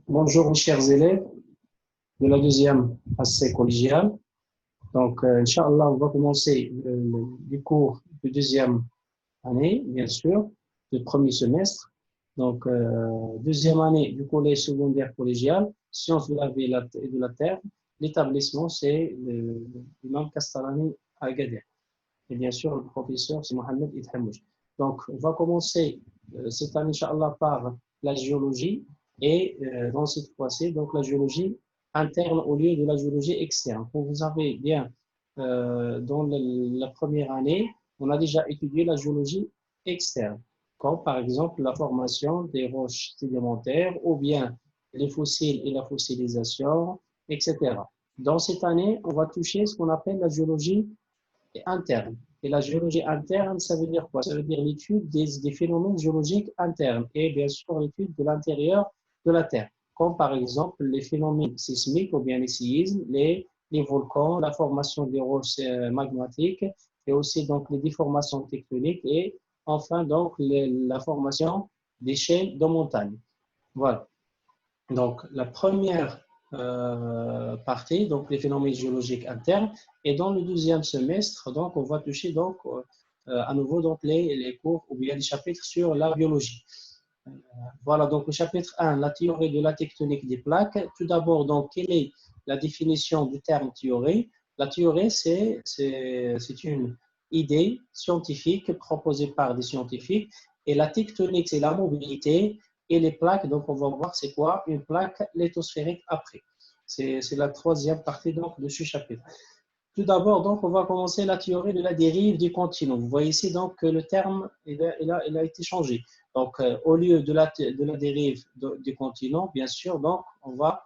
Bonjour mes chers élèves de la deuxième AC collégiale. Donc, Inch'Allah, on va commencer les cours de deuxième année, bien sûr, du premier semestre. Donc, deuxième année du collège secondaire collégial, sciences de la vie et de la terre. L'établissement, c'est l'imam Kastarani à Agadir. Et bien sûr, le professeur, c'est Mohamed Idhamouj. Donc, on va commencer cette année, Inch'Allah, par la géologie et dans cette fois-ci, donc la géologie interne au lieu de la géologie externe. Comme vous avez bien, dans la première année, on a déjà étudié la géologie externe, comme par exemple la formation des roches sédimentaires ou bien les fossiles et la fossilisation, etc. Dans cette année, on va toucher ce qu'on appelle la géologie interne. Et la géologie interne, ça veut dire quoi? Ça veut dire l'étude des phénomènes géologiques internes et bien sûr l'étude de l'intérieur de la Terre, comme par exemple les phénomènes sismiques ou bien les séismes, les volcans, la formation des roches magmatiques et aussi donc les déformations tectoniques et enfin donc la formation des chaînes de montagne. Voilà. Donc, la première partie, donc les phénomènes géologiques internes, et dans le deuxième semestre, donc on va toucher donc à nouveau donc les cours ou bien les chapitres sur la biologie. Voilà, donc le chapitre 1, la théorie de la tectonique des plaques. Tout d'abord, donc, quelle est la définition du terme théorie? La théorie, c'est une idée scientifique proposée par des scientifiques, et la tectonique, c'est la mobilité, et les plaques, donc on va voir c'est quoi une plaque lithosphérique après. C'est la troisième partie donc de ce chapitre. Tout d'abord, donc, on va commencer la théorie de la dérive du continent. Vous voyez ici donc que le terme il a été changé. Donc, au lieu de la dérive du continent, bien sûr, donc, on va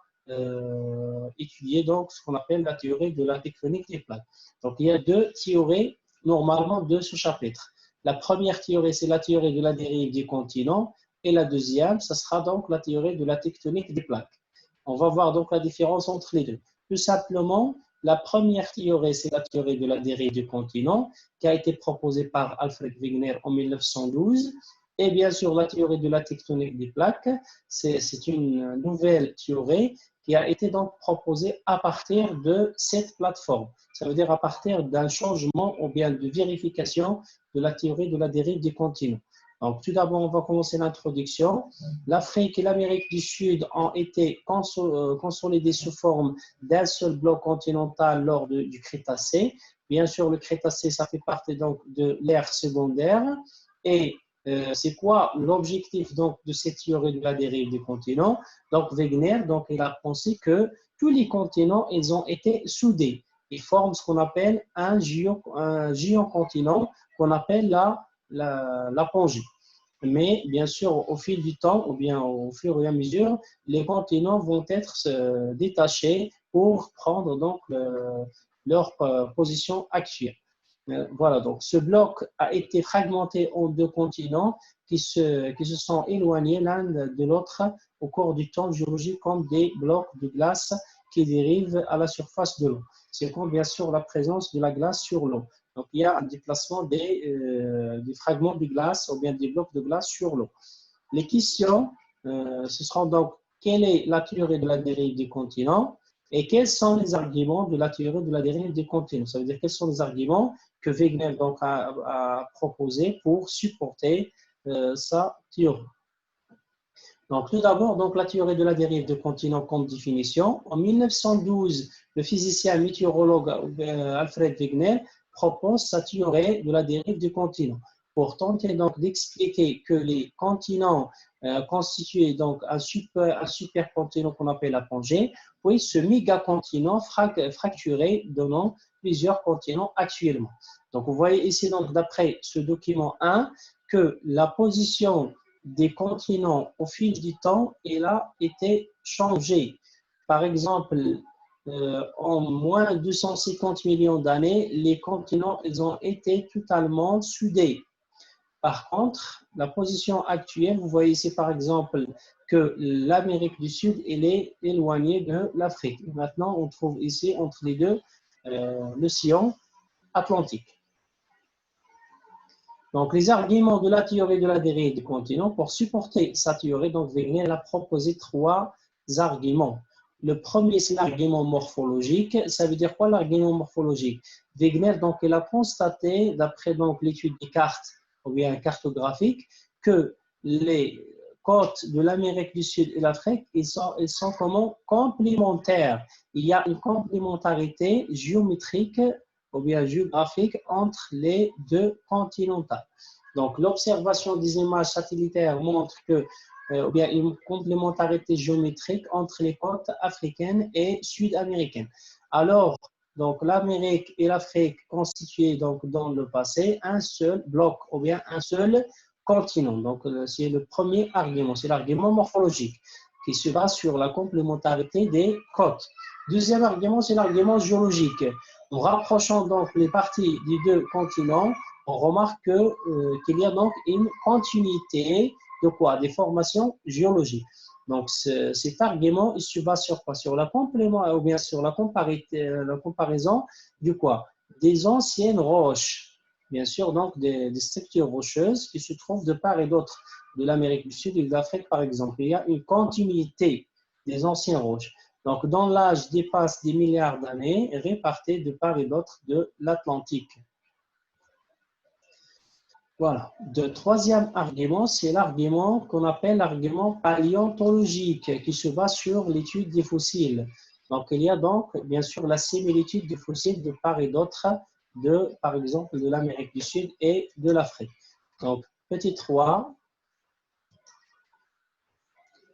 étudier donc ce qu'on appelle la théorie de la tectonique des plaques. Donc, il y a deux théories normalement de ce chapitre. La première théorie, c'est la théorie de la dérive du continent, et la deuxième, ce sera donc la théorie de la tectonique des plaques. On va voir donc la différence entre les deux. Tout simplement, la première théorie, c'est la théorie de la dérive du continent, qui a été proposée par Alfred Wegener en 1912. Et bien sûr, la théorie de la tectonique des plaques, c'est une nouvelle théorie qui a été donc proposée à partir de cette plateforme. Ça veut dire à partir d'un changement ou bien de vérification de la théorie de la dérive du continent. Donc, tout d'abord, on va commencer l'introduction. L'Afrique et l'Amérique du Sud ont été consolidées sous forme d'un seul bloc continental lors du Crétacé. Bien sûr, le Crétacé, ça fait partie donc de l'ère secondaire. Et c'est quoi l'objectif donc de cette théorie de la dérive des continents? Donc, Wegener, donc, il a pensé que tous les continents, ils ont été soudés. Ils forment ce qu'on appelle un géocontinent qu'on appelle la Pangée. Mais bien sûr, au fil du temps, ou bien au fur et à mesure, les continents vont être détachés pour prendre donc leur position actuelle. Voilà, donc ce bloc a été fragmenté en deux continents qui se sont éloignés l'un de l'autre au cours du temps géologique comme des blocs de glace qui dérivent à la surface de l'eau. C'est comme bien sûr la présence de la glace sur l'eau. Donc il y a un déplacement des fragments de glace ou bien des blocs de glace sur l'eau. Les questions, ce seront donc quelle est la théorie de la dérive du continent et quels sont les arguments de la théorie de la dérive du continent. Ça veut dire quels sont les arguments que Wegener donc a proposés pour supporter sa théorie. Donc, tout d'abord, donc, la théorie de la dérive du continent comme définition. En 1912, le physicien météorologue Alfred Wegener propose sa théorie de la dérive du continent pour tenter donc d'expliquer que les continents constituaient donc un supercontinent qu'on appelle la Pangée, puis ce mégacontinent fracturé donnant plusieurs continents actuellement. Donc, vous voyez ici, donc, d'après ce document 1, que la position des continents au fil du temps, il a été changé. Par exemple, en moins de 250 millions d'années, les continents ils ont été totalement soudés. Par contre, la position actuelle, vous voyez ici par exemple que l'Amérique du Sud elle est éloignée de l'Afrique. Maintenant, on trouve ici entre les deux l'océan Atlantique. Donc, les arguments de la théorie de la dérive du continent, pour supporter sa théorie, donc Wegener a proposé trois arguments. Le premier, c'est l'argument morphologique. Ça veut dire quoi l'argument morphologique? Wegener, donc, il a constaté, d'après donc l'étude des cartes, ou bien cartographique, que les côtes de l'Amérique du Sud et l'Afrique, ils sont comment complémentaires. Il y a une complémentarité géométrique ou bien géographique entre les deux continentales. Donc, l'observation des images satellitaires montre que ou bien une complémentarité géométrique entre les côtes africaines et sud-américaines. Alors, donc l'Amérique et l'Afrique constituaient donc dans le passé un seul bloc ou bien un seul continent. Donc, c'est le premier argument, c'est l'argument morphologique qui se base sur la complémentarité des côtes. Deuxième argument, c'est l'argument géologique. En rapprochant donc les parties des deux continents, on remarque qu'il y a donc une continuité de quoi? Des formations géologiques. Donc, cet argument, il se base sur quoi? Sur la complément ou bien sur la comparaison du quoi? Des anciennes roches, bien sûr, donc des structures rocheuses qui se trouvent de part et d'autre de l'Amérique du Sud et de l'Afrique, par exemple. Il y a une continuité des anciennes roches. Donc, dont l'âge dépasse des milliards d'années, réparties de part et d'autre de l'Atlantique. Voilà. Le troisième argument, c'est l'argument qu'on appelle l'argument paléontologique, qui se base sur l'étude des fossiles. Donc, il y a donc, bien sûr, la similitude des fossiles de part et d'autre de, par exemple, de l'Amérique du Sud et de l'Afrique. Donc, petit 3,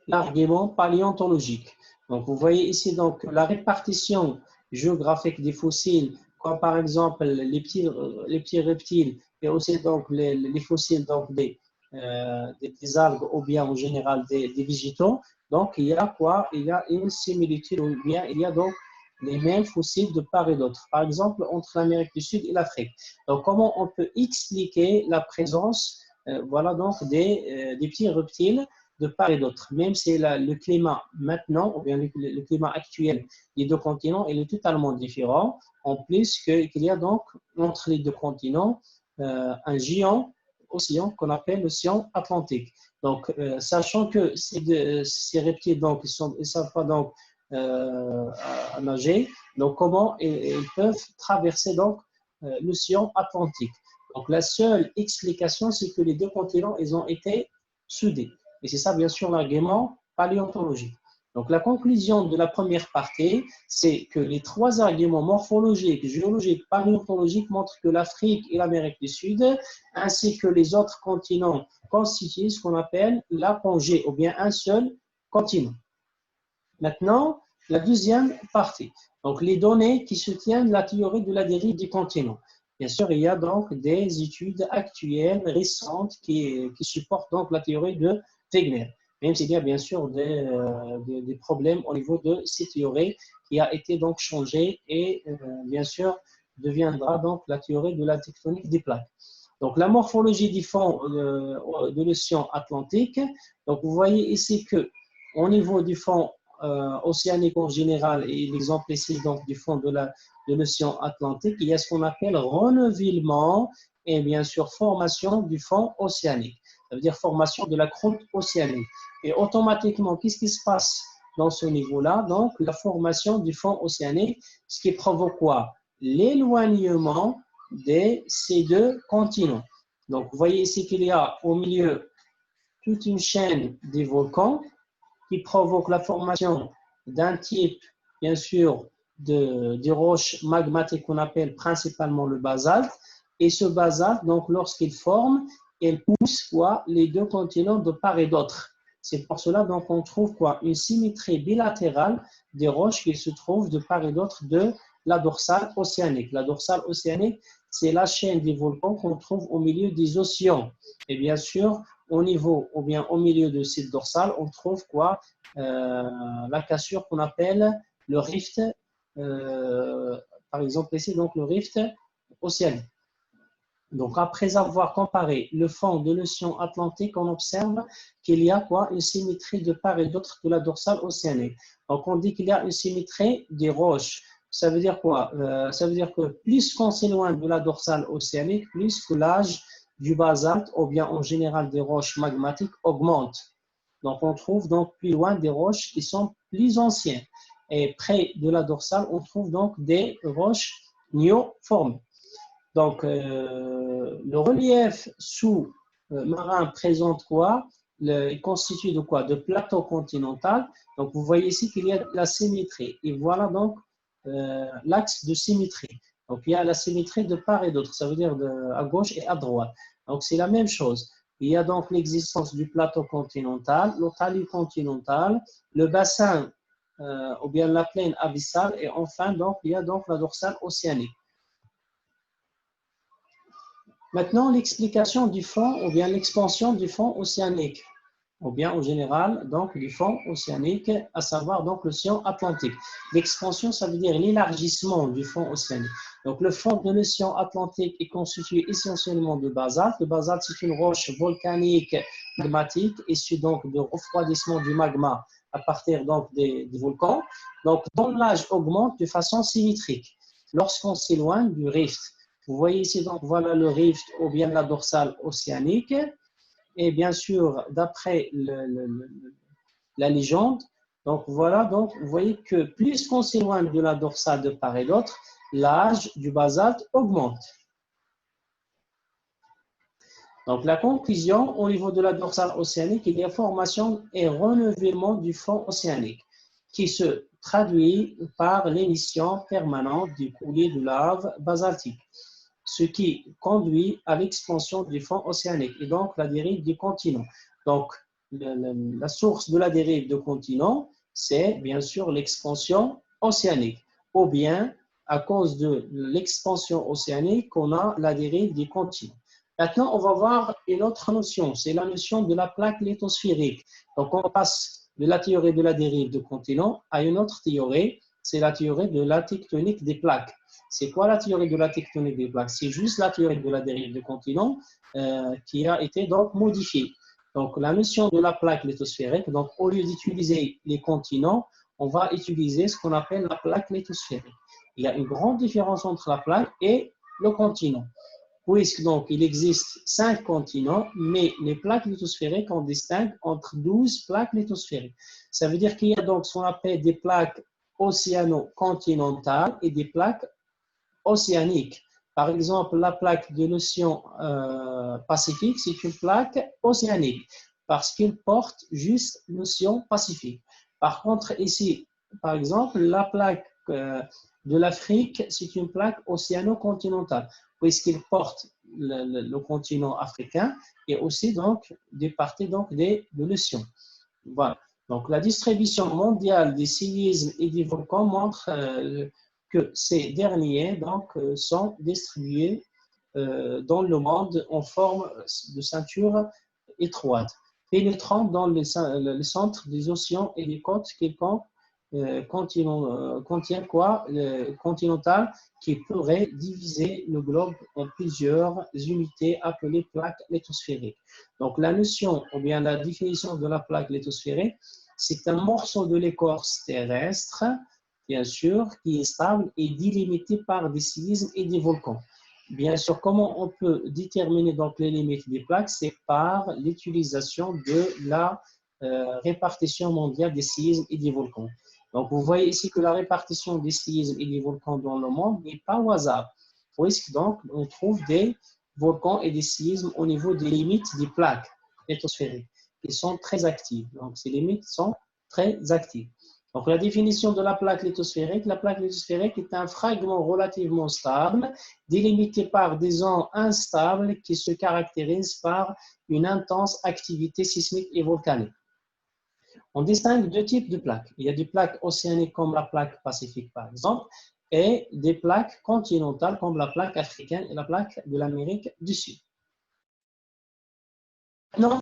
l'argument paléontologique. Donc, vous voyez ici donc la répartition géographique des fossiles, comme par exemple les petits reptiles et aussi donc les fossiles donc des algues ou bien en général des végétaux. Donc, il y a quoi? Il y a une similitude ou bien il y a donc les mêmes fossiles de part et d'autre. Par exemple, entre l'Amérique du Sud et l'Afrique. Donc, comment on peut expliquer la présence voilà donc des petits reptiles de part et d'autre, même si le climat maintenant, ou bien le climat actuel des deux continents, il est totalement différent, en plus qu'il y a donc entre les deux continents un géant océan qu'on appelle l'océan Atlantique. Donc, sachant que ces reptiles, donc, ils ne savent pas donc à nager, donc comment ils peuvent traverser donc l'océan Atlantique. Donc, la seule explication, c'est que les deux continents, ils ont été soudés. Et c'est ça, bien sûr, l'argument paléontologique. Donc, la conclusion de la première partie, c'est que les trois arguments morphologiques, géologiques, paléontologiques montrent que l'Afrique et l'Amérique du Sud, ainsi que les autres continents, constituent ce qu'on appelle l'apogée, ou bien un seul continent. Maintenant, la deuxième partie. Donc, les données qui soutiennent la théorie de la dérive des continents. Bien sûr, il y a donc des études actuelles, récentes, qui supportent donc la théorie de Wegener. Même s'il y a bien sûr des problèmes au niveau de cette théorie qui a été donc changée et bien sûr deviendra donc la théorie de la tectonique des plaques. Donc, la morphologie du fond de l'océan Atlantique. Donc, vous voyez ici que au niveau du fond océanique en général, et l'exemple ici donc du fond de l'océan Atlantique, il y a ce qu'on appelle renouvellement et bien sûr formation du fond océanique. Ça veut dire formation de la croûte océanique. Et automatiquement, qu'est-ce qui se passe dans ce niveau-là? Donc, la formation du fond océanique, ce qui provoque quoi? L'éloignement de ces deux continents. Donc, vous voyez ici qu'il y a au milieu toute une chaîne des volcans qui provoque la formation d'un type, bien sûr, de roches magmatiques qu'on appelle principalement le basalte. Et ce basalte, donc, lorsqu'il forme, il pousse quoi, les deux continents de part et d'autre. C'est pour cela donc on trouve quoi, une symétrie bilatérale des roches qui se trouvent de part et d'autre de la dorsale océanique. La dorsale océanique, c'est la chaîne des volcans qu'on trouve au milieu des océans. Et bien sûr, au niveau ou bien au milieu de cette dorsale, on trouve quoi, la cassure qu'on appelle le rift, par exemple ici, donc le rift océanique. Donc, après avoir comparé le fond de l'océan Atlantique, on observe qu'il y a quoi, une symétrie de part et d'autre de la dorsale océanique. Donc, on dit qu'il y a une symétrie des roches. Ça veut dire quoi? Ça veut dire que plus qu'on s'éloigne de la dorsale océanique, plus que l'âge du basalte, ou bien en général des roches magmatiques, augmente. Donc, on trouve donc plus loin des roches qui sont plus anciennes. Et près de la dorsale, on trouve donc des roches néoformées. Donc, le relief sous-marin présente quoi? Il constitue de quoi? De plateau continental. Donc, vous voyez ici qu'il y a de la symétrie. Et voilà donc l'axe de symétrie. Donc, il y a la symétrie de part et d'autre. Ça veut dire à gauche et à droite. Donc, c'est la même chose. Il y a donc l'existence du plateau continental, le talus continental, le bassin ou bien la plaine abyssale. Et enfin, donc, il y a donc la dorsale océanique. Maintenant, l'explication du fond ou bien l'expansion du fond océanique, ou bien en général, donc du fond océanique, à savoir donc l'océan Atlantique. L'expansion, ça veut dire l'élargissement du fond océanique. Donc le fond de l'océan Atlantique est constitué essentiellement de basalte. Le basalte, c'est une roche volcanique magmatique issue donc de refroidissement du magma à partir donc des volcans, donc dont l'âge augmente de façon symétrique lorsqu'on s'éloigne du rift. Vous voyez ici, donc, voilà le rift ou bien la dorsale océanique. Et bien sûr, d'après la légende, donc voilà, donc vous voyez que plus qu'on s'éloigne de la dorsale de part et d'autre, l'âge du basalte augmente. Donc la conclusion, au niveau de la dorsale océanique, il y a formation et renouvellement du fond océanique qui se traduit par l'émission permanente du coulées de lave basaltique, ce qui conduit à l'expansion du fond océanique et donc la dérive du continent. Donc, la source de la dérive du continent, c'est bien sûr l'expansion océanique, ou bien à cause de l'expansion océanique qu'on a la dérive du continent. Maintenant, on va voir une autre notion, c'est la notion de la plaque lithosphérique. Donc, on passe de la théorie de la dérive du continent à une autre théorie, c'est la théorie de la tectonique des plaques. C'est quoi la théorie de la tectonique des plaques? C'est juste la théorie de la dérive du continent qui a été donc modifiée. Donc, la notion de la plaque lithosphérique, donc au lieu d'utiliser les continents, on va utiliser ce qu'on appelle la plaque lithosphérique. Il y a une grande différence entre la plaque et le continent, puisque donc il existe 5 continents, mais les plaques lithosphériques, on distingue entre 12 plaques lithosphériques. Ça veut dire qu'il y a donc ce qu'on appelle des plaques océano-continentales et des plaques océaniques. Par exemple, la plaque de l'océan Pacifique, c'est une plaque océanique parce qu'il porte juste l'océan Pacifique. Par contre, ici, par exemple, la plaque de l'Afrique, c'est une plaque océano-continentale puisqu'il porte le continent africain et aussi donc des parties donc, de l'océan. Voilà. Donc, la distribution mondiale des séismes et des volcans montre que ces derniers donc, sont distribués dans le monde en forme de ceinture étroite, pénétrant dans le centre des océans et des côtes quelconques contient quoi continental qui pourrait diviser le globe en plusieurs unités appelées plaques lithosphériques. Donc la notion ou bien la définition de la plaque lithosphérique, c'est un morceau de l'écorce terrestre, bien sûr, qui est stable et délimité par des séismes et des volcans. Bien sûr, comment on peut déterminer donc les limites des plaques? C'est par l'utilisation de la répartition mondiale des séismes et des volcans. Donc, vous voyez ici que la répartition des séismes et des volcans dans le monde n'est pas au hasard, puisque donc on trouve des volcans et des séismes au niveau des limites des plaques lithosphériques qui sont très actives. Donc, ces limites sont très actives. Donc, la définition de la plaque lithosphérique est un fragment relativement stable, délimité par des zones instables qui se caractérisent par une intense activité sismique et volcanique. On distingue deux types de plaques. Il y a des plaques océaniques comme la plaque pacifique, par exemple, et des plaques continentales comme la plaque africaine et la plaque de l'Amérique du Sud. Non.